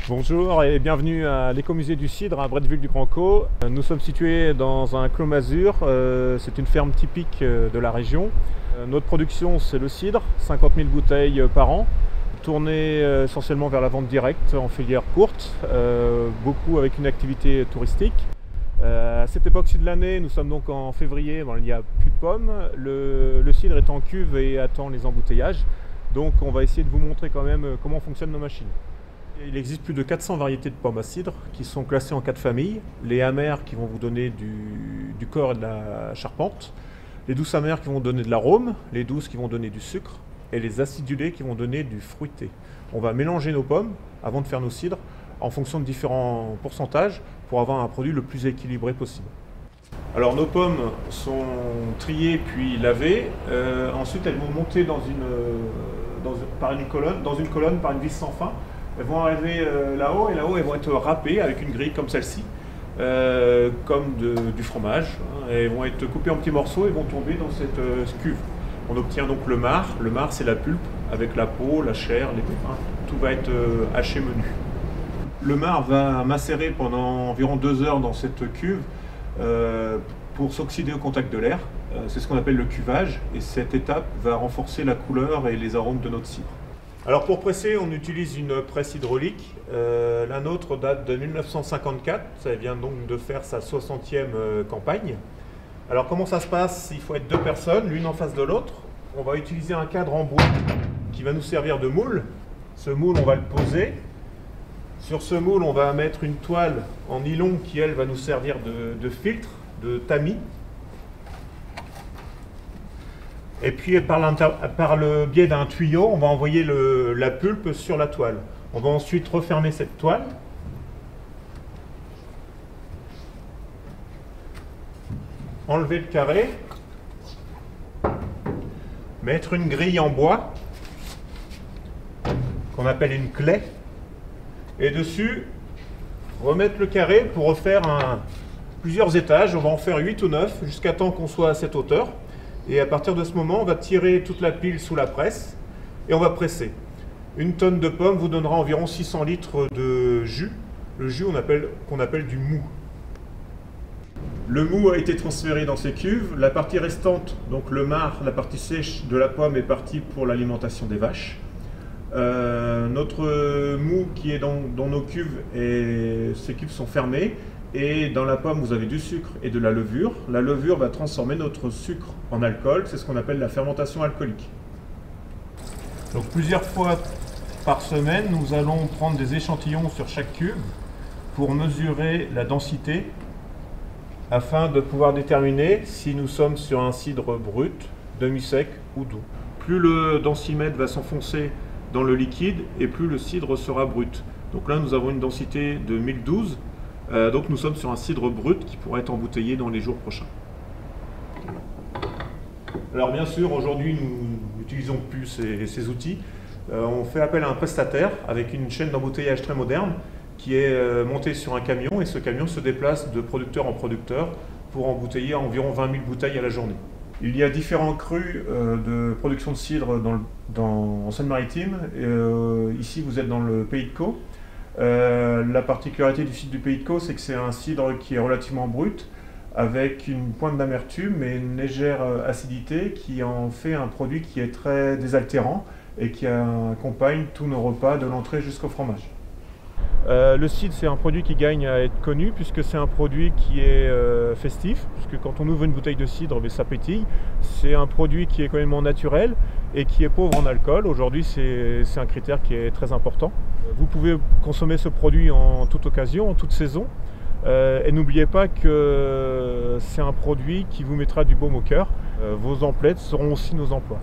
Bonjour et bienvenue à l'écomusée du cidre à Bretteville-du-Grand-Caux. Nous sommes situés dans un clos masure, c'est une ferme typique de la région. Notre production c'est le cidre, 50 000 bouteilles par an, tournées essentiellement vers la vente directe en filière courte, beaucoup avec une activité touristique. À cette époque-ci de l'année, nous sommes donc en février, il n'y a plus de pommes, le cidre est en cuve et attend les embouteillages, donc on va essayer de vous montrer quand même comment fonctionnent nos machines. Il existe plus de 400 variétés de pommes à cidre qui sont classées en 4 familles. Les amères qui vont vous donner du corps et de la charpente, les douces amères qui vont donner de l'arôme, les douces qui vont donner du sucre et les acidulées qui vont donner du fruité. On va mélanger nos pommes avant de faire nos cidres en fonction de différents pourcentages pour avoir un produit le plus équilibré possible. Alors nos pommes sont triées puis lavées, ensuite elles vont monter dans une colonne par une vis sans fin. Elles vont arriver là-haut et là-haut elles vont être râpées avec une grille comme celle-ci, comme du fromage. Elles vont être coupées en petits morceaux et vont tomber dans cette cuve. On obtient donc le marc. Le marc c'est la pulpe avec la peau, la chair, les pépins. Tout va être haché menu. Le marc va macérer pendant environ 2 heures dans cette cuve pour s'oxyder au contact de l'air. C'est ce qu'on appelle le cuvage et cette étape va renforcer la couleur et les arômes de notre cidre. Alors pour presser, on utilise une presse hydraulique. La nôtre date de 1954, ça vient donc de faire sa 60e campagne. Alors comment ça se passe? Il faut être 2 personnes, l'une en face de l'autre. On va utiliser un cadre en bois qui va nous servir de moule. Ce moule, on va le poser. Sur ce moule, on va mettre une toile en nylon qui, elle, va nous servir de filtre, de tamis. Et puis par le biais d'un tuyau, on va envoyer la pulpe sur la toile. On va ensuite refermer cette toile. Enlever le carré. Mettre une grille en bois, qu'on appelle une claie. Et dessus, remettre le carré pour refaire plusieurs étages. On va en faire 8 ou 9 jusqu'à temps qu'on soit à cette hauteur. Et à partir de ce moment, on va tirer toute la pile sous la presse et on va presser. Une tonne de pommes vous donnera environ 600 litres de jus. Le jus qu'on appelle du mou. Le mou a été transféré dans ces cuves. La partie restante, donc le marc, la partie sèche de la pomme est partie pour l'alimentation des vaches. Notre mou qui est dans nos cuves, ces cuves sont fermées. Et dans la pomme, vous avez du sucre et de la levure. La levure va transformer notre sucre en alcool. C'est ce qu'on appelle la fermentation alcoolique. Donc plusieurs fois par semaine, nous allons prendre des échantillons sur chaque cuve pour mesurer la densité afin de pouvoir déterminer si nous sommes sur un cidre brut, demi-sec ou doux. Plus le densimètre va s'enfoncer dans le liquide et plus le cidre sera brut. Donc là, nous avons une densité de 1012. Donc nous sommes sur un cidre brut qui pourrait être embouteillé dans les jours prochains. Alors bien sûr, aujourd'hui nous n'utilisons plus ces outils. On fait appel à un prestataire avec une chaîne d'embouteillage très moderne qui est montée sur un camion et ce camion se déplace de producteur en producteur pour embouteiller environ 20 000 bouteilles à la journée. Il y a différents crus de production de cidre en Seine-Maritime. Ici vous êtes dans le Pays de Caux. La particularité du cidre du Pays de Caux, c'est que c'est un cidre qui est relativement brut, avec une pointe d'amertume et une légère acidité qui en fait un produit qui est très désaltérant et qui accompagne tous nos repas de l'entrée jusqu'au fromage. Le cidre, c'est un produit qui gagne à être connu puisque c'est un produit qui est festif, puisque quand on ouvre une bouteille de cidre, ça pétille. C'est un produit qui est quand même naturel et qui est pauvre en alcool. Aujourd'hui, c'est un critère qui est très important. Vous pouvez consommer ce produit en toute occasion, en toute saison. Et n'oubliez pas que c'est un produit qui vous mettra du baume au cœur. Vos emplettes seront aussi nos emplois.